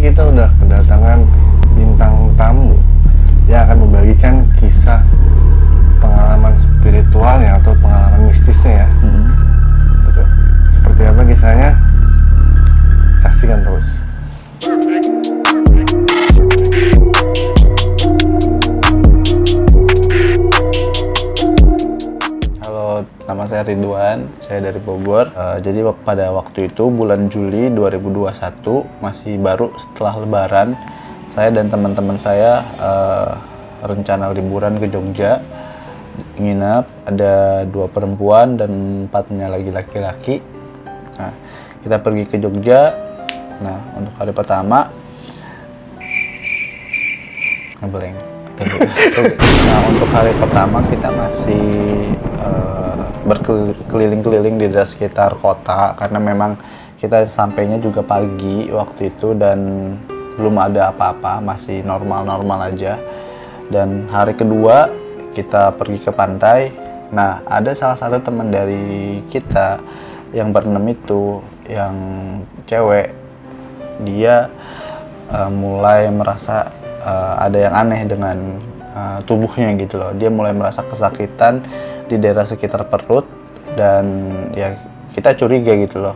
kita udah kedatangan bintang tamu yang akan membagikan kisah pengalaman spiritualnya atau pengalaman mistisnya ya. Betul. Seperti apa kisahnya? Saksikan terus. Halo, nama saya Ridwan, saya dari Bogor. Jadi pada waktu itu bulan Juli 2021, masih baru setelah Lebaran, saya dan teman-teman saya rencana liburan ke Jogja, nginap. Ada 2 perempuan dan 4-nya lagi laki-laki. Nah, kita pergi ke Jogja. Nah, untuk hari pertama ngeblank. Nah, untuk hari pertama kita masih berkeliling-keliling di sekitar kota karena memang kita sampainya juga pagi waktu itu dan belum ada apa-apa, masih normal-normal aja. Dan hari kedua kita pergi ke pantai. Nah, ada salah satu teman dari kita yang berenam itu, yang cewek, dia mulai merasa ada yang aneh dengan tubuhnya gitu loh. Dia mulai merasa kesakitan di daerah sekitar perut dan ya kita curiga gitu loh.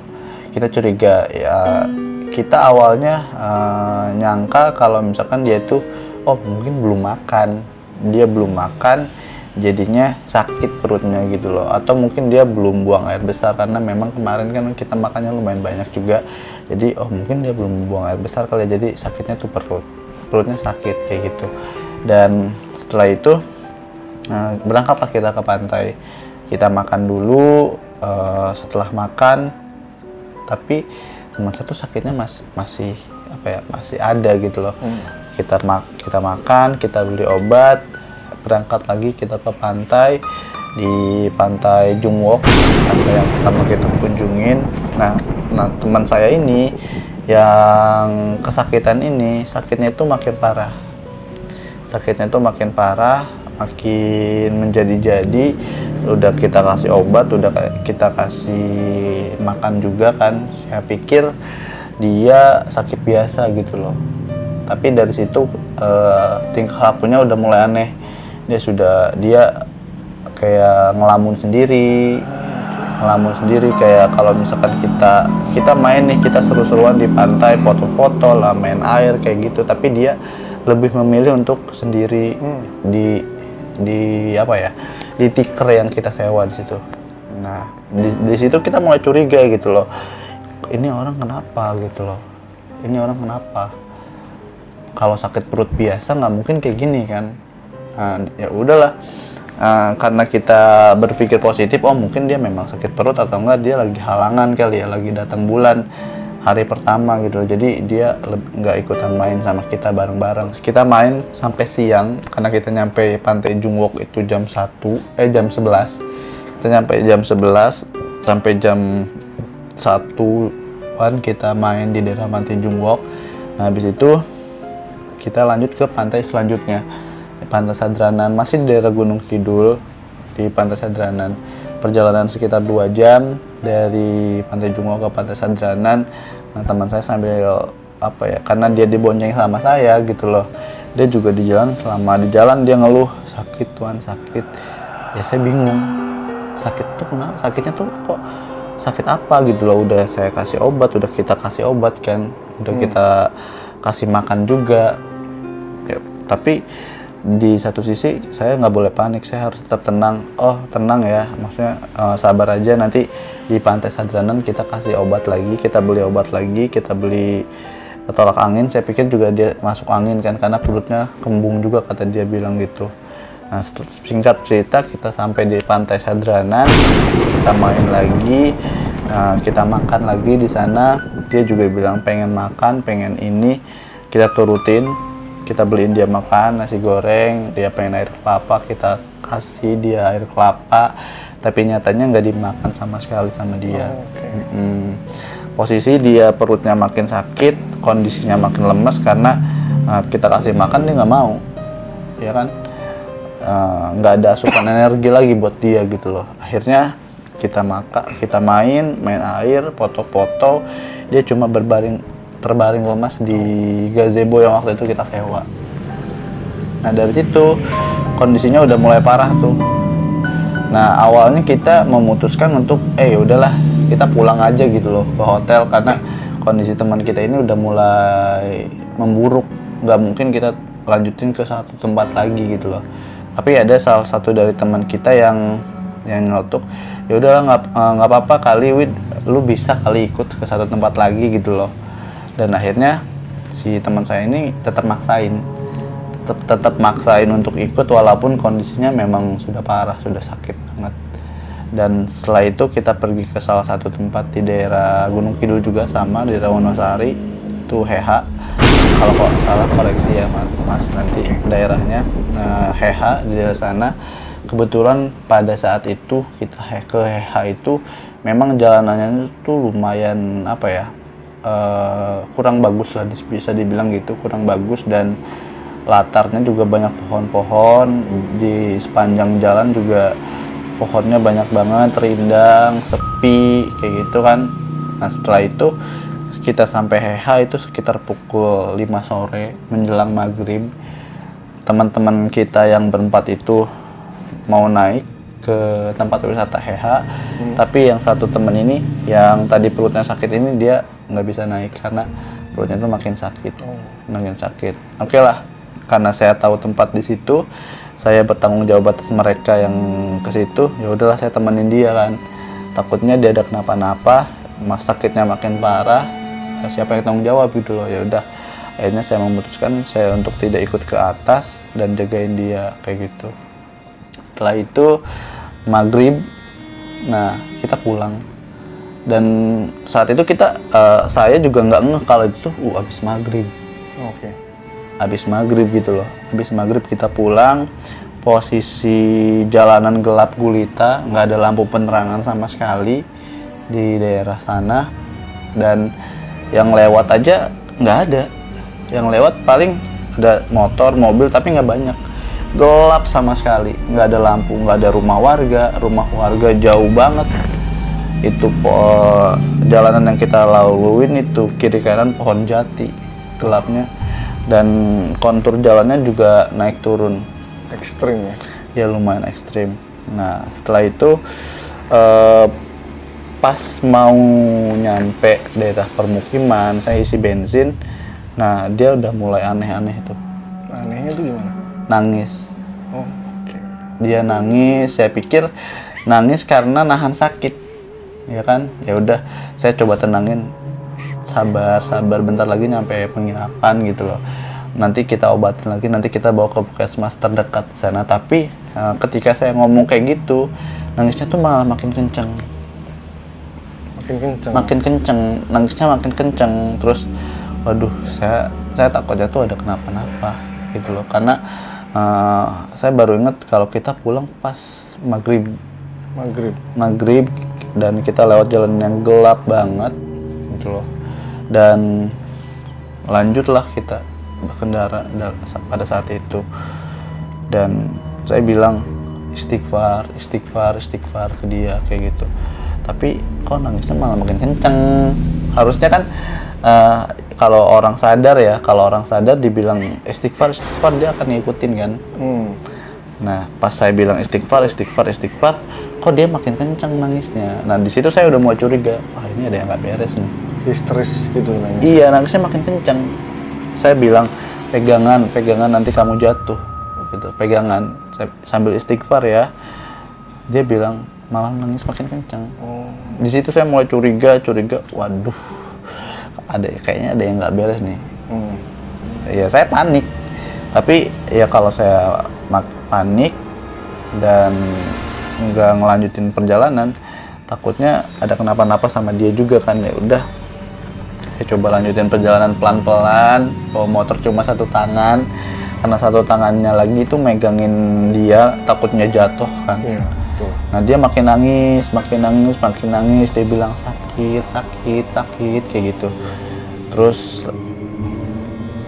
Kita curiga ya, kita awalnya nyangka kalau misalkan dia itu mungkin belum makan. Dia belum makan jadinya sakit perutnya gitu loh, atau mungkin dia belum buang air besar karena memang kemarin kan kita makannya lumayan banyak juga. Jadi mungkin dia belum buang air besar kali ya, jadi sakitnya tuh perutnya sakit kayak gitu. Dan setelah itu berangkatlah kita ke pantai. Kita makan dulu. Setelah makan, tapi teman satu sakitnya masih ada gitu loh. Kita makan, kita beli obat, berangkat lagi kita ke pantai. Di pantai Jungwok, pantai yang pertama kita kunjungin. Nah teman saya ini yang kesakitan ini, sakitnya itu makin parah. Makin menjadi-jadi. Udah kita kasih obat, udah kita kasih makan juga kan. Saya pikir dia sakit biasa gitu loh. Tapi dari situ tingkah lakunya udah mulai aneh. Dia kayak ngelamun sendiri kayak kalau misalkan kita main nih, kita seru-seruan di pantai, foto-foto lah, main air kayak gitu, tapi dia lebih memilih untuk sendiri di tikar yang kita sewa di situ. Nah, di situ kita mulai curiga gitu loh. Ini orang kenapa gitu loh. Kalau sakit perut biasa nggak mungkin kayak gini kan. Ya udahlah. Karena kita berpikir positif, mungkin dia memang sakit perut atau enggak dia lagi halangan kali ya, lagi datang bulan hari pertama gitu. Jadi dia nggak ikutan main sama kita bareng-bareng. Kita main sampai siang karena kita nyampe pantai Jungwok itu jam 11. Kita nyampe jam 11 sampai jam 1-an kita main di daerah pantai Jungwok. Nah, habis itu kita lanjut ke pantai selanjutnya. Pantai Sadranan, masih di daerah Gunung Kidul. Di Pantai Sadranan perjalanan sekitar 2 jam dari Pantai Jungwok ke Pantai Sadranan. Nah, teman saya sambil karena dia dibonceng sama saya gitu loh, dia juga di jalan dia ngeluh, sakit tuan, sakit. Ya saya bingung, sakit tuh kenapa, sakitnya tuh kok sakit apa gitu loh. Udah saya kasih obat, udah kita kasih obat kan, udah kita kasih makan juga ya, tapi di satu sisi saya nggak boleh panik, saya harus tetap tenang. Tenang ya, maksudnya sabar aja, nanti di Pantai Sadranan kita kasih obat lagi, kita beli obat lagi, kita beli tolak angin. Saya pikir juga dia masuk angin kan, karena perutnya kembung juga kata dia bilang gitu. Nah, singkat cerita kita sampai di Pantai Sadranan, kita main lagi, kita makan lagi di sana. Dia juga bilang pengen makan, pengen ini, kita turutin. Kita beliin dia makan, nasi goreng, dia pengen air kelapa, kita kasih dia air kelapa, tapi nyatanya nggak dimakan sama sekali sama dia. Posisi dia perutnya makin sakit, kondisinya makin lemes karena kita kasih makan dia nggak mau, ya kan? Nggak ada asupan energi lagi buat dia gitu loh. Akhirnya kita main air, foto-foto, dia cuma berbaring terbaring lemas di gazebo yang waktu itu kita sewa. Nah dari situ kondisinya udah mulai parah tuh. Nah awalnya kita memutuskan untuk udahlah kita pulang aja gitu loh ke hotel, karena kondisi teman kita ini udah mulai memburuk, nggak mungkin kita lanjutin ke satu tempat lagi gitu loh. Tapi ada salah satu dari teman kita yang nyelotok, ya udah nggak apa-apa kali Wid, lu bisa kali ikut ke satu tempat lagi gitu loh. Dan akhirnya si teman saya ini tetap maksain untuk ikut walaupun kondisinya memang sudah parah, sudah sakit banget. Dan setelah itu kita pergi ke salah satu tempat di daerah Gunung Kidul juga, sama di daerah Wonosari, itu Heha. Kalau kok salah koreksi ya mas nanti daerahnya. Heha di daerah sana. Kebetulan pada saat itu kita ke Heha itu memang jalanannya itu lumayan kurang bagus lah, bisa dibilang gitu, kurang bagus, dan latarnya juga banyak pohon-pohon di sepanjang jalan juga pohonnya banyak banget, rindang, sepi kayak gitu kan. Nah setelah itu kita sampai Heha itu sekitar pukul 5 sore menjelang maghrib. Teman-teman kita yang berempat itu mau naik ke tempat wisata Heha, tapi yang satu teman ini yang tadi perutnya sakit ini dia nggak bisa naik karena perutnya itu makin sakit. Oke lah, karena saya tahu tempat di situ, saya bertanggung jawab atas mereka yang ke situ. Ya udahlah saya temenin dia kan, takutnya dia ada kenapa-napa, sakitnya makin parah, siapa yang tanggung jawab gitu loh. Ya udah, akhirnya saya memutuskan saya untuk tidak ikut ke atas dan jagain dia kayak gitu. Setelah itu maghrib, nah kita pulang. Dan saat itu saya juga nggak ngeh kalau itu abis maghrib. Oke. Abis maghrib gitu loh. Abis maghrib kita pulang, posisi jalanan gelap gulita, nggak ada lampu penerangan sama sekali di daerah sana, dan yang lewat aja nggak ada. Yang lewat paling ada motor, mobil, tapi nggak banyak. Gelap sama sekali, nggak ada lampu, nggak ada rumah warga jauh banget. Itu jalanan yang kita laluin itu kiri kanan pohon jati, gelapnya, dan kontur jalannya juga naik turun. Ekstrim ya? Ya lumayan ekstrim. Nah setelah itu pas mau nyampe daerah permukiman, saya isi bensin. Nah dia udah mulai aneh-aneh tuh. Anehnya tuh gimana? Nangis. Oke. Dia nangis, saya pikir nangis karena nahan sakit, ya kan? Ya udah, saya coba tenangin, sabar, bentar lagi nyampe penginapan gitu loh. Nanti kita obatin lagi, nanti kita bawa ke puskesmas terdekat sana. Tapi ketika saya ngomong kayak gitu, nangisnya tuh malah makin kenceng. Nangisnya makin kenceng. Terus, waduh, saya takutnya tuh ada kenapa-napa gitu loh. Karena saya baru inget kalau kita pulang pas maghrib, dan kita lewat jalan yang gelap banget gitu loh. Dan lanjutlah kita berkendara pada saat itu, dan saya bilang istighfar ke dia kayak gitu. Tapi kok nangisnya malah makin kenceng. Harusnya kan kalau orang sadar dibilang istighfar dia akan ngikutin kan. Nah pas saya bilang istighfar kok dia makin kenceng nangisnya. Nah di situ saya udah mulai curiga, ini ada yang nggak beres nih. Histeris gitu nangis. Iya, nangisnya makin kenceng. Saya bilang pegangan nanti kamu jatuh gitu, pegangan. Saya sambil istighfar ya. Dia bilang malah nangis makin kenceng. Di situ saya mulai curiga, waduh, kayaknya ada yang nggak beres nih. Ya saya panik, tapi ya kalau saya panik dan nggak ngelanjutin perjalanan, takutnya ada kenapa-napa sama dia juga kan. Ya udah, saya coba lanjutin perjalanan pelan-pelan, bawa motor cuma satu tangan, karena satu tangannya lagi itu megangin dia, takutnya jatuh kan. Nah dia makin nangis, dia bilang sakit kayak gitu. Terus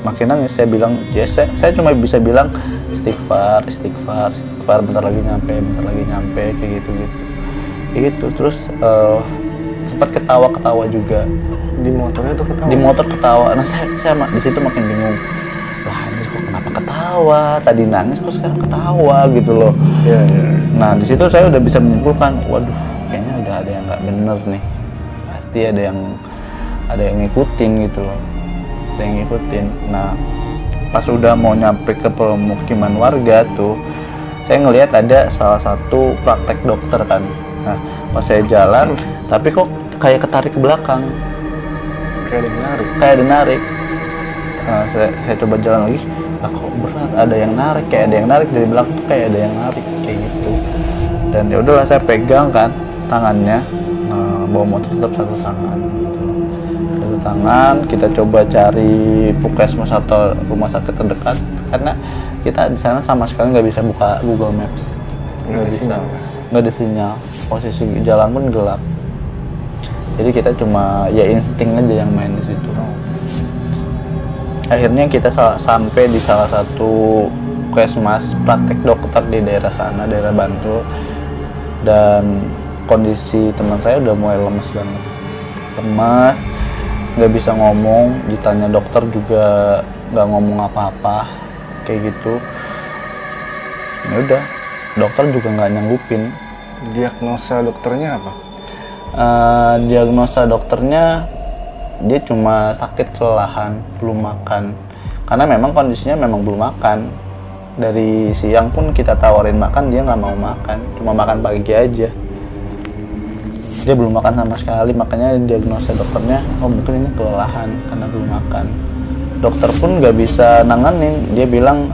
makin nangis, saya bilang ya saya cuma bisa bilang istighfar, bentar lagi nyampe kayak gitu. Terus sempat ketawa juga Di motornya tuh ketawa? di motor ketawa. Nah saya di situ makin bingung, lah ini kok kenapa ketawa, tadi nangis kok sekarang ketawa gitu loh. Iya, iya. Nah di situ saya udah bisa menyimpulkan, waduh kayaknya udah ada yang nggak bener nih, pasti ada yang ngikutin gitu loh, ada yang ngikutin. Nah pas udah mau nyampe ke pemukiman warga tuh, saya ngelihat ada salah satu praktek dokter kan. Nah pas saya jalan, tapi kok kayak ketarik ke belakang, Kayak ada yang narik. kayak ada narik. Nah, saya coba jalan lagi, lah kok berat, ada yang narik, kayak ada yang narik dari belakang tuh, kayak ada yang narik kayak gitu. Dan ya udahlah saya pegang kan tangannya, bawa motor tetap satu tangan gitu. Satu tangan, kita coba cari puskesmas atau rumah sakit terdekat, karena kita di sana sama sekali nggak bisa buka Google Maps, Nggak ada bisa, sinyal. nggak ada sinyal, posisi jalan pun gelap. Jadi kita cuma ya insting aja yang main di situ. Akhirnya kita sampai di salah satu puskesmas praktek dokter di daerah sana, daerah Bantul. Dan kondisi teman saya udah mulai lemes banget, lemes, nggak bisa ngomong, ditanya dokter juga nggak ngomong apa-apa, kayak gitu. Ya udah, dokter juga nggak nyanggupin. Diagnosa dokternya apa? Diagnosa dokternya dia cuma sakit kelelahan, belum makan. Karena memang kondisinya memang belum makan. Dari siang pun kita tawarin makan, dia nggak mau makan, cuma makan pagi aja. Dia belum makan sama sekali, makanya diagnosa dokternya, oh mungkin ini kelelahan karena belum makan. Dokter pun nggak bisa nanganin, dia bilang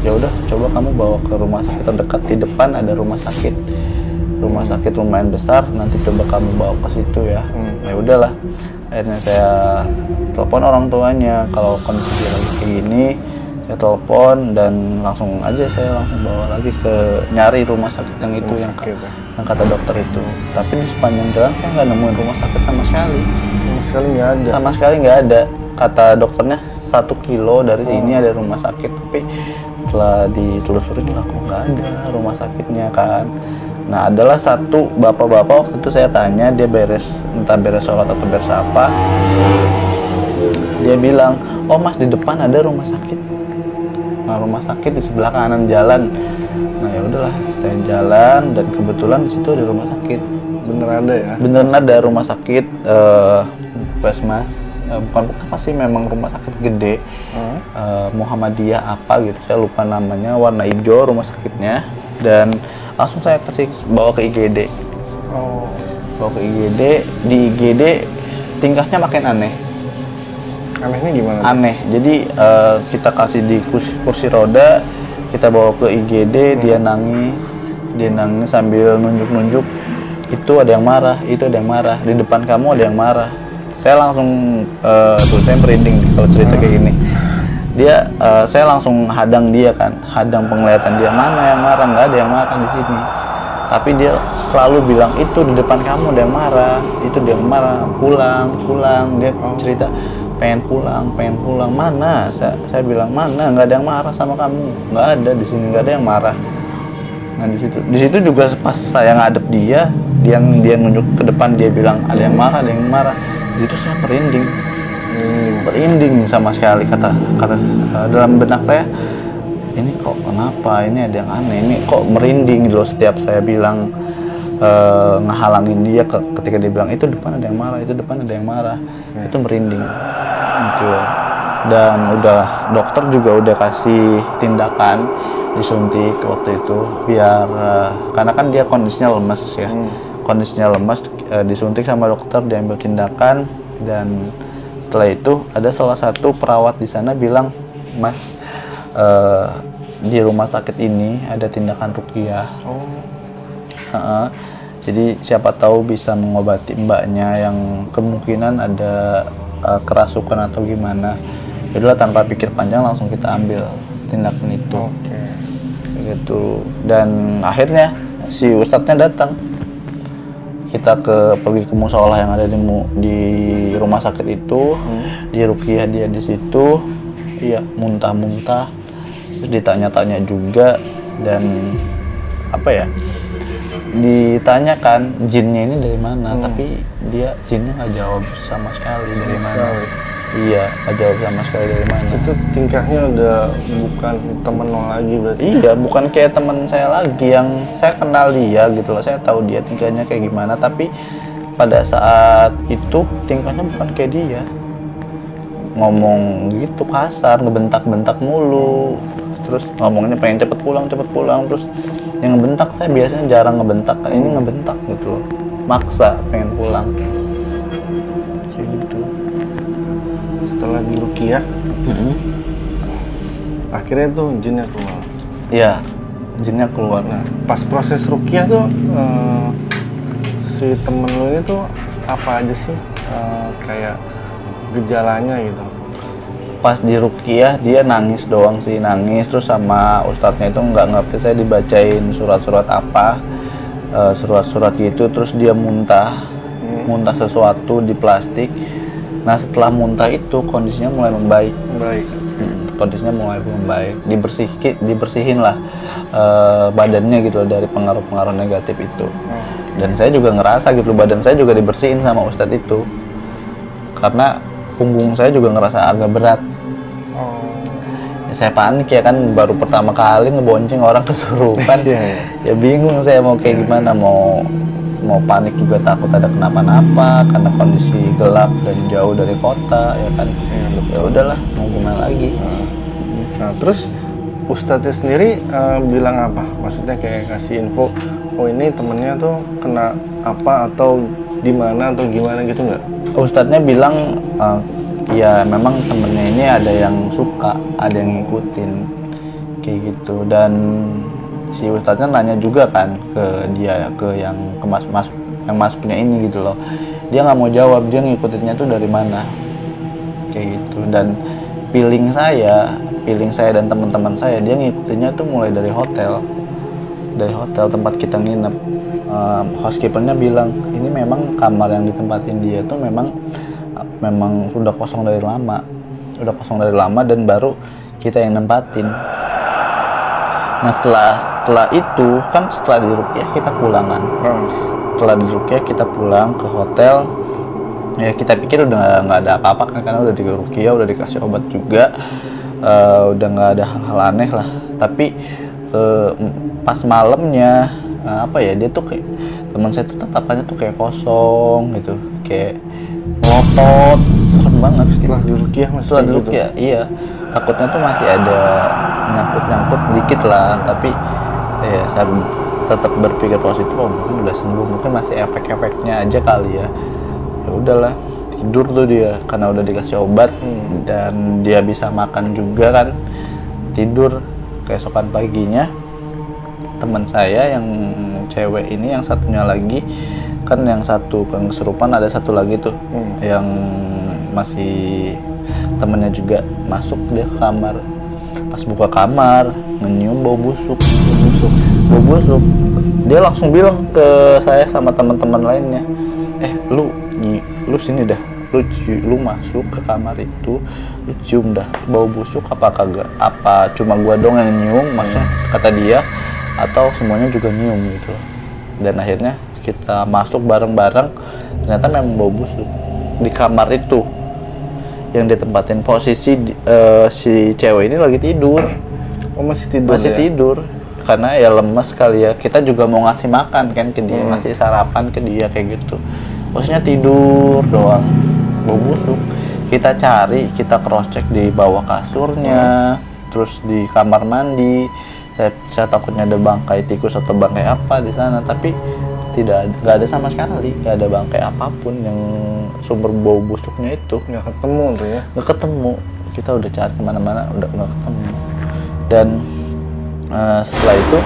ya udah coba kamu bawa ke rumah sakit terdekat, di depan ada rumah sakit lumayan besar, nanti coba kamu bawa ke situ ya. Ya udahlah, akhirnya saya telepon orang tuanya, kalau kondisi dia lagi kayak gini saya telepon, dan langsung bawa lagi ke nyari rumah sakit yang itu, yang kata dokter itu. Tapi di sepanjang jalan saya nggak nemuin rumah sakit sama sekali. Sama sekali nggak ada. Kata dokternya 1 kilo dari sini ada rumah sakit, tapi setelah ditelusurin lah kok nggak ada rumah sakitnya kan. Nah adalah satu bapak-bapak, waktu itu saya tanya, dia entah beres sholat atau beres apa, dia bilang, oh mas di depan ada rumah sakit. Nah rumah sakit di sebelah kanan jalan. Nah ya udahlah, saya jalan dan kebetulan di situ ada rumah sakit. Bener ada ya? Beneran ada rumah sakit, puskesmas, bukan pasti memang rumah sakit gede, Muhammadiyah apa gitu, saya lupa namanya, warna hijau rumah sakitnya. Dan langsung saya bawa ke IGD. Bawa ke IGD, di IGD tingkahnya makin aneh. Anehnya gimana? Aneh, jadi kita kasih di kursi roda, kita bawa ke IGD, dia nangis sambil nunjuk-nunjuk, itu ada yang marah, di depan kamu ada yang marah. Saya langsung, saya merinding kalau cerita kayak gini. Saya langsung hadang dia kan, hadang penglihatan dia, mana yang marah, nggak ada yang marah di sini. Tapi dia selalu bilang, itu di depan kamu ada yang marah, pulang. Dia cerita, pengen pulang, mana? Saya bilang, mana, nggak ada yang marah sama kamu, nggak ada di sini, nggak ada yang marah. Nah di situ juga pas saya ngadep dia nunjuk ke depan, dia bilang ada yang marah. Itu saya merinding sama sekali, kata dalam benak saya, ini kok kenapa, ini ada yang aneh, ini kok merinding gitu loh. Setiap saya bilang ngehalangin dia, ketika dia bilang itu depan ada yang marah, itu merinding gitu loh. Dan dokter juga udah kasih tindakan, disuntik waktu itu biar karena kan dia kondisinya lemes ya. Disuntik sama dokter, diambil tindakan. Dan setelah itu ada salah satu perawat di sana bilang, mas, di rumah sakit ini ada tindakan ruqyah. Jadi siapa tahu bisa mengobati mbaknya yang kemungkinan ada kerasukan atau gimana. Jadilah tanpa pikir panjang langsung kita ambil tindakan itu. Gitu. Dan akhirnya si ustadznya datang. Kita pergi ke musola yang ada di rumah sakit itu, di ruqyah dia di situ, iya muntah-muntah, terus ditanya-tanya juga. Dan apa ya, ditanyakan jinnya ini dari mana, tapi dia jinnya nggak jawab sama sekali dari mana. Iya, nggak jawab sama sekali dari mana. Itu tingkahnya udah bukan temen lo lagi berarti? Iya, bukan kayak teman saya lagi yang saya kenal dia gitu loh. Saya tahu dia tingkahnya kayak gimana, tapi pada saat itu tingkahnya bukan kayak dia. Ngomong gitu kasar, ngebentak-bentak mulu. Terus ngomongnya pengen cepet pulang. Terus yang ngebentak saya biasanya jarang ngebentak, kan ini ngebentak gitu loh. Maksa pengen pulang. Kayak gitu. Setelah di ruqyah, akhirnya tuh jinnya keluar. Iya, jinnya keluar. Nah, pas proses ruqyah tuh si temen lo ini tuh apa aja sih kayak gejalanya gitu? Pas di ruqyah dia nangis doang sih, nangis. Terus sama ustadznya itu nggak ngerti, saya dibacain surat-surat apa, surat-surat gitu. Terus dia muntah sesuatu di plastik. Nah setelah muntah itu kondisinya mulai membaik. Kondisinya mulai membaik, dibersihin lah badannya gitu dari pengaruh-pengaruh negatif itu. Dan saya juga ngerasa gitu, badan saya juga dibersihin sama ustadz itu, karena punggung saya juga ngerasa agak berat. Ya, saya panik ya kan, baru pertama kali ngebonceng orang kesurupan. Ya bingung saya mau kayak gimana, mau panik juga takut ada kenapa-napa karena kondisi gelap dan jauh dari kota ya kan. Ya udahlah, mau gimana lagi. Nah terus ustadznya sendiri bilang apa? Maksudnya kayak kasih info, oh ini temennya tuh kena apa atau di mana atau gimana gitu nggak? Ustadznya bilang ya memang temennya ini ada yang suka, ada yang ngikutin kayak gitu. Dan si ustadznya nanya juga kan ke dia, ke yang yang masuknya ini gitu loh. Dia nggak mau jawab, dia ngikutinnya tuh dari mana kayak gitu. Dan feeling saya dan teman-teman saya, dia ngikutinnya tuh mulai dari hotel tempat kita nginep. Housekeepernya bilang ini memang kamar yang ditempatin dia tuh memang sudah kosong dari lama dan baru kita yang nempatin. Nah setelah itu kan, setelah di ruqyah kita pulang kan. Setelah di ruqyah kita pulang ke hotel. Ya kita pikir udah nggak ada apa-apa kan, karena udah di ruqyah, udah dikasih obat juga, udah nggak ada hal-hal aneh lah. Tapi pas malamnya apa ya, dia tuh kayak, teman saya tuh tatapannya tuh kayak kosong gitu, kayak ngotot, serem banget. Setelah di ruqyah setelah di ruqyah gitu. Iya, takutnya tuh masih ada nyangkut dikit lah, tapi ya saya tetap berpikir positif, oh mungkin udah sembuh, mungkin masih efek-efeknya aja kali ya. Ya udahlah, tidur tuh dia karena udah dikasih obat dan dia bisa makan juga kan, tidur. Keesokan paginya teman saya yang cewek ini, yang satunya lagi kan, yang satu kan kesurupan, ada satu lagi tuh yang masih temennya juga, masuk dia ke kamar. Pas buka kamar nyium bau busuk. Dia langsung bilang ke saya sama teman-teman lainnya, lu sini dah, lu masuk ke kamar itu, lu cium dah bau busuk apa kagak, apa cuma gua dong yang nyium, maksudnya kata dia, atau semuanya juga nyium gitu. Dan akhirnya kita masuk bareng-bareng, ternyata memang bau busuk di kamar itu yang ditempatin. Posisi si cewek ini lagi tidur. Oh masih tidur? Masih ya? Tidur, karena ya lemes kali ya. Kita juga mau ngasih makan kan ke dia, ngasih sarapan ke dia kayak gitu. Maksudnya tidur doang, bau busuk. Kita cari, kita cross check di bawah kasurnya, terus di kamar mandi. Saya takutnya ada bangkai tikus atau bangkai apa di sana, tapi nggak ada sama sekali, nggak ada bangkai apapun yang sumber bau busuknya itu. Nggak ketemu tuh ya? Nggak ketemu. Kita udah cari kemana-mana, udah nggak ketemu. Dan setelah itu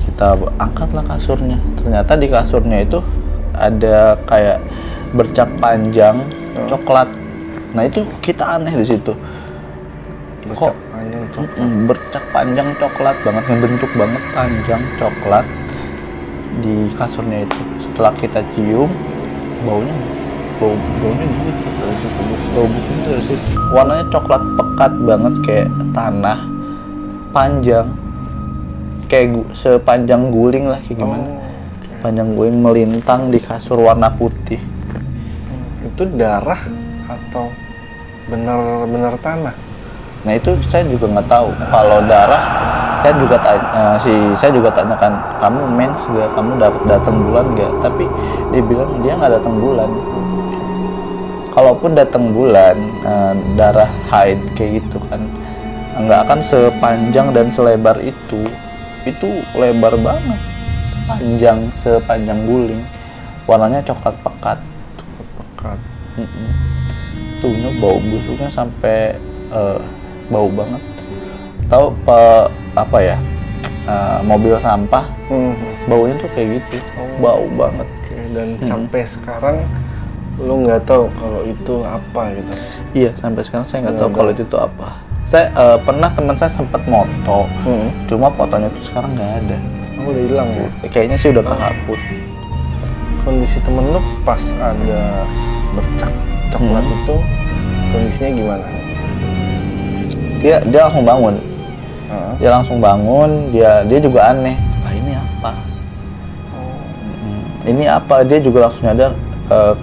kita angkatlah kasurnya. Ternyata di kasurnya itu ada kayak bercak panjang coklat. Nah itu kita aneh di situ. Bercak panjang coklat banget, yang bentuk banget panjang coklat di kasurnya itu. Setelah kita cium, baunya gitu, bau busuk dari situ. Warnanya coklat pekat banget kayak tanah, panjang kayak sepanjang guling lah, kayak gimana. Panjang guling melintang di kasur warna putih. Itu darah atau benar-benar tanah? Nah itu saya juga nggak tahu. Kalau darah, saya juga tanyakan, kamu mens gak, kamu dapat datang bulan gak? Tapi dia bilang dia nggak datang bulan. Kalaupun datang bulan, darah haid kayak gitu kan, nggak akan sepanjang dan selebar itu. Itu lebar banget, panjang sepanjang guling, warnanya coklat pekat. Tuhnya bau busuknya sampai bau banget. Tahu apa ya, mobil sampah, baunya tuh kayak gitu, bau banget. Dan sampai sekarang lo nggak tahu kalau itu apa gitu? Iya, sampai sekarang saya nggak tahu kalau itu tuh apa. Saya pernah, teman saya sempat moto, cuma fotonya tuh sekarang nggak ada. Udah hilang ya? Kayaknya sih udah kehapus. Kondisi temen lo pas ada bercak coklat itu kondisinya gimana? Dia langsung bangun. Dia langsung bangun, dia juga aneh. Lah ini apa? Ini apa? Dia juga langsung nyadar,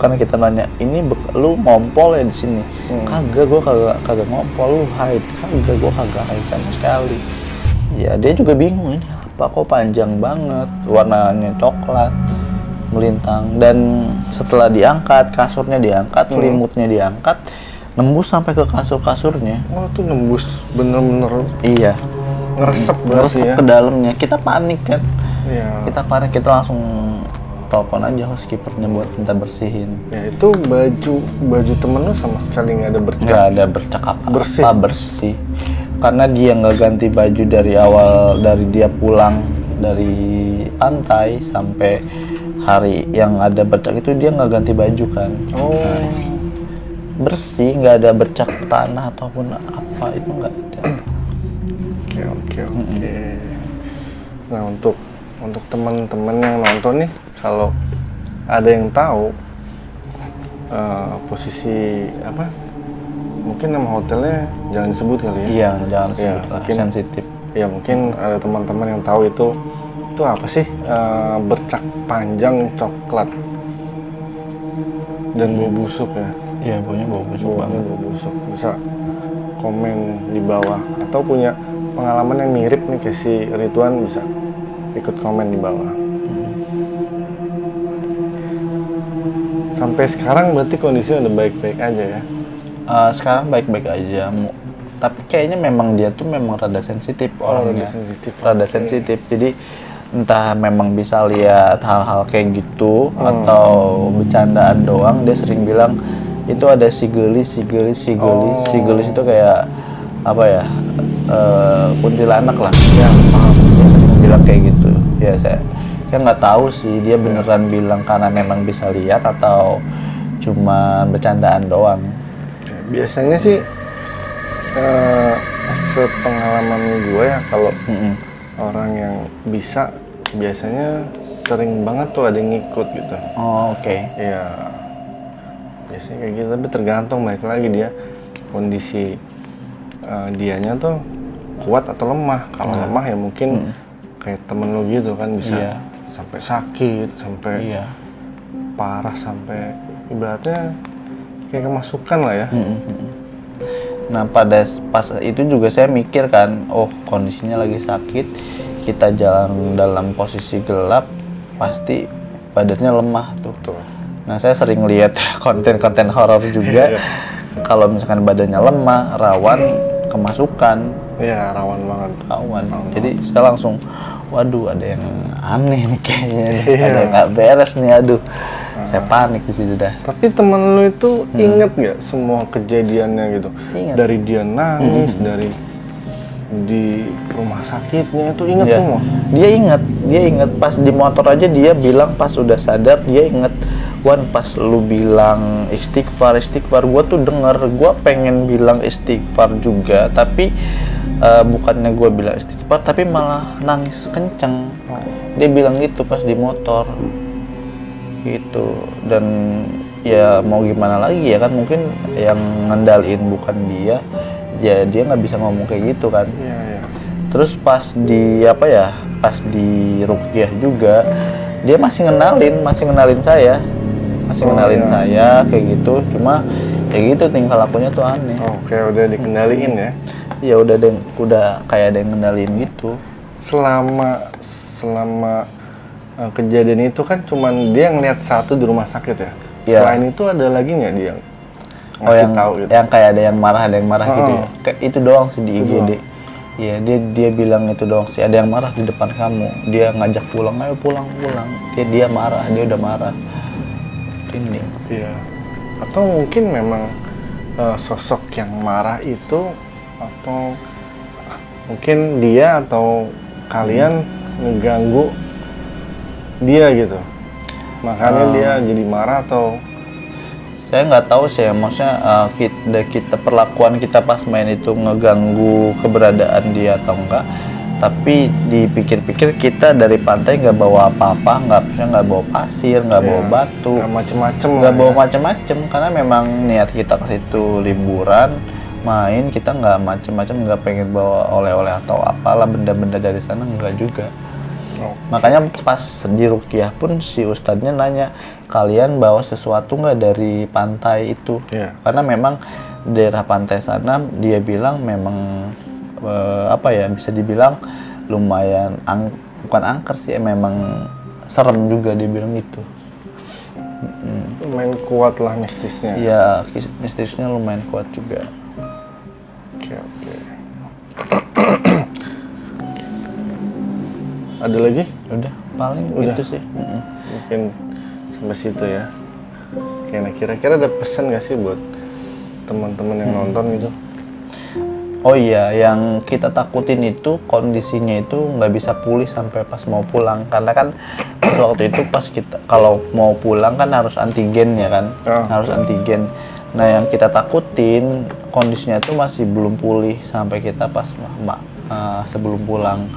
karena kita nanya, ini lu ngompol ya di sini? Kagak, gua kagak ngompol. Lu haid? Kagak, gua kagak haid sama sekali. Ya dia juga bingung, ini apa? Kok panjang banget, warnanya coklat, melintang. Dan setelah diangkat, kasurnya diangkat, selimutnya diangkat, nembus sampai ke kasurnya. Oh, tuh nembus bener-bener. Iya. Ngeresep ya? Ke dalamnya. Kita panik kan. Iya. Kita panik, kita langsung telepon aja housekeepernya buat minta bersihin. Ya itu baju temen lu sama sekali nggak ada bercak. Nggak ada bercak apa. Bersih. Karena dia nggak ganti baju dari awal, dari dia pulang dari pantai sampai hari yang ada bercak itu dia nggak ganti baju kan. Nah, bersih, nggak ada bercak tanah ataupun apa, itu nggak ada. Oke. Nah untuk teman-teman yang nonton nih, kalau ada yang tahu posisi apa, mungkin nama hotelnya jangan disebut kali ya. Iya, jangan disebut lah, mungkin sensitif. Ya mungkin ada teman-teman yang tahu itu apa sih, bercak panjang coklat dan bau busuk ya. Iya, baunya bau busuk banget. Bau busuk. Bisa komen di bawah, atau punya pengalaman yang mirip nih kayak si Ridwan, bisa ikut komen di bawah. Sampai sekarang berarti kondisinya udah baik-baik aja ya? Sekarang baik-baik aja. Tapi kayaknya memang dia tuh memang rada sensitif orangnya. Rada sensitif. Jadi entah memang bisa lihat hal-hal kayak gitu atau bercandaan doang. Dia sering bilang itu ada si gelis itu kayak apa ya, kuntilanak lah ya, paham. Dia sering bilang kayak gitu ya. Saya nggak tahu sih dia beneran bilang karena memang bisa lihat atau cuma bercandaan doang. Biasanya sih sepengalaman gue ya, kalau orang yang bisa biasanya sering banget tuh ada yang ngikut gitu. Oke. Ya biasanya kayak gitu, tapi tergantung balik lagi dia kondisi dianya tuh kuat atau lemah. Kalau lemah ya mungkin kayak temen lo gitu kan, bisa sampai sakit, sampai parah, sampai ibaratnya kayak kemasukan lah ya. Nah pas itu juga saya mikir kan, oh kondisinya lagi sakit, kita jalan dalam posisi gelap, pasti badannya lemah tuh. Nah saya sering lihat konten-konten horor juga. Kalau misalkan badannya lemah, rawan kemasukan. Iya, rawan banget. Rawan. Jadi saya langsung, waduh ada yang aneh nih kayaknya, ada yang nggak beres nih, aduh. Saya panik di situ dah. Tapi temen lu itu inget nggak semua kejadiannya gitu? Ingat. Dari dia nangis, dari di rumah sakitnya itu inget semua? Dia inget pas di motor aja dia bilang pas udah sadar, dia inget. Wan, pas lu bilang istighfar, gua tuh denger, gua pengen bilang istighfar juga, tapi bukannya gua bilang istighfar, tapi malah nangis kenceng. Dia bilang gitu pas di motor gitu. Dan ya mau gimana lagi ya kan, mungkin yang ngendalin bukan dia, ya dia nggak bisa ngomong kayak gitu kan. Terus pas di apa ya, pas di ruqyah juga dia masih ngenalin saya, saya kayak gitu. Cuma kayak gitu tingkah lakunya tuh aneh. Oke, udah dikendaliin ya. Ya udah kayak ada yang ngendaliin gitu. Selama kejadian itu kan cuman dia ngeliat satu di rumah sakit ya. Iya. Selain itu ada lagi nggak dia Oh yang tahu gitu? yang kayak ada yang marah gitu ya. Kayak itu doang sih di Itu IGD. Iya, dia bilang itu doang sih. Ada yang marah di depan kamu. Dia ngajak pulang, ayo pulang. Dia marah, dia udah marah. Ini. Iya. Atau mungkin memang sosok yang marah itu, atau mungkin dia atau kalian ngeganggu dia gitu. Makanya dia jadi marah, atau saya nggak tahu sih ya, maksudnya kita perlakuan kita pas main itu ngeganggu keberadaan dia atau enggak. Tapi dipikir-pikir kita dari pantai nggak bawa apa-apa, nggak bawa pasir, nggak bawa batu, nggak bawa macem-macem, karena memang niat kita ke situ liburan main, kita nggak macem-macem, nggak pengen bawa oleh-oleh atau apalah benda-benda dari sana, nggak juga. Makanya pas di ruqyah pun si ustadznya nanya, kalian bawa sesuatu nggak dari pantai itu? Karena memang daerah pantai sana dia bilang memang apa ya, bisa dibilang lumayan bukan angker sih, memang serem juga dia bilang gitu. Lumayan kuat lah mistisnya. Iya, mistisnya lumayan kuat juga. Oke. Ada lagi? Udah, paling itu sih. Mungkin sampai situ ya. Oke, nah kira-kira ada pesan nggak sih buat teman-teman yang nonton gitu? Oh iya, yang kita takutin itu kondisinya itu nggak bisa pulih sampai pas mau pulang. Karena kan pas waktu itu pas kita kalau mau pulang kan harus antigen ya kan, harus antigen. Nah yang kita takutin kondisinya itu masih belum pulih sampai kita pas sebelum pulang.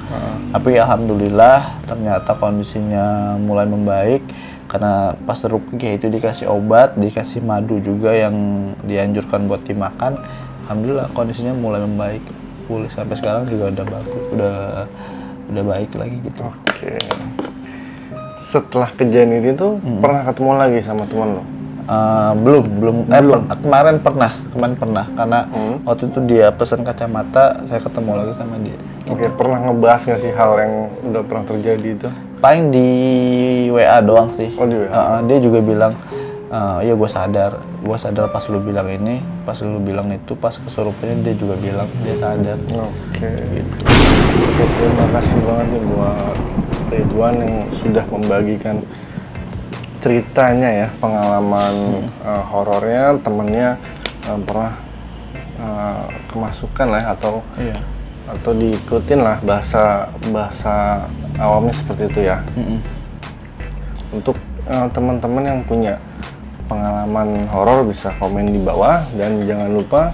Tapi alhamdulillah ternyata kondisinya mulai membaik karena pas ruqyah itu dikasih obat, dikasih madu juga yang dianjurkan buat dimakan. Alhamdulillah kondisinya mulai membaik, pulih sampai sekarang juga udah bagus, udah baik lagi gitu. Oke. Setelah kejadian itu pernah ketemu lagi sama teman lo? Belum. Kemarin pernah karena waktu itu dia pesan kacamata, saya ketemu lagi sama dia. Oke, pernah ngebahas nggak sih hal yang udah pernah terjadi itu? Paling di WA doang sih. Oh, di WA. Dia juga bilang, ya gue sadar pas lu bilang ini, pas lu bilang itu, pas kesurupannya dia juga bilang dia sadar. Oke, gitu. Oke, terima kasih banget nih buat Ridwan yang sudah membagikan ceritanya ya, pengalaman horornya temennya pernah kemasukan lah atau diikutin lah bahasa awamnya seperti itu ya. Untuk teman-teman yang punya pengalaman horor bisa komen di bawah, dan jangan lupa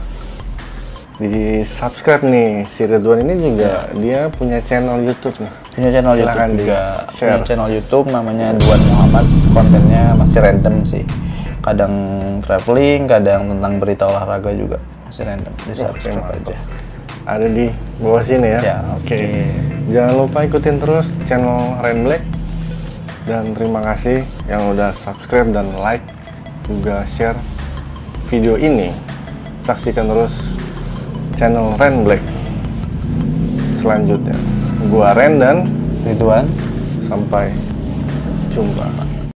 di subscribe nih. Si Ridwan ini juga dia punya channel YouTube nih. Punya channel Silahkan YouTube juga. share. Punya channel YouTube namanya Duan Muhammad. Kontennya masih random sih. Kadang traveling, kadang tentang berita olahraga juga. Masih random. Di subscribe aja. Ada di bawah sini ya. Oke. Jangan lupa ikutin terus channel Rain Black. Dan terima kasih yang udah subscribe dan like, juga share video ini. Saksikan terus channel Rain Black selanjutnya. Gua Ren dan Ridwan. sampai jumpa.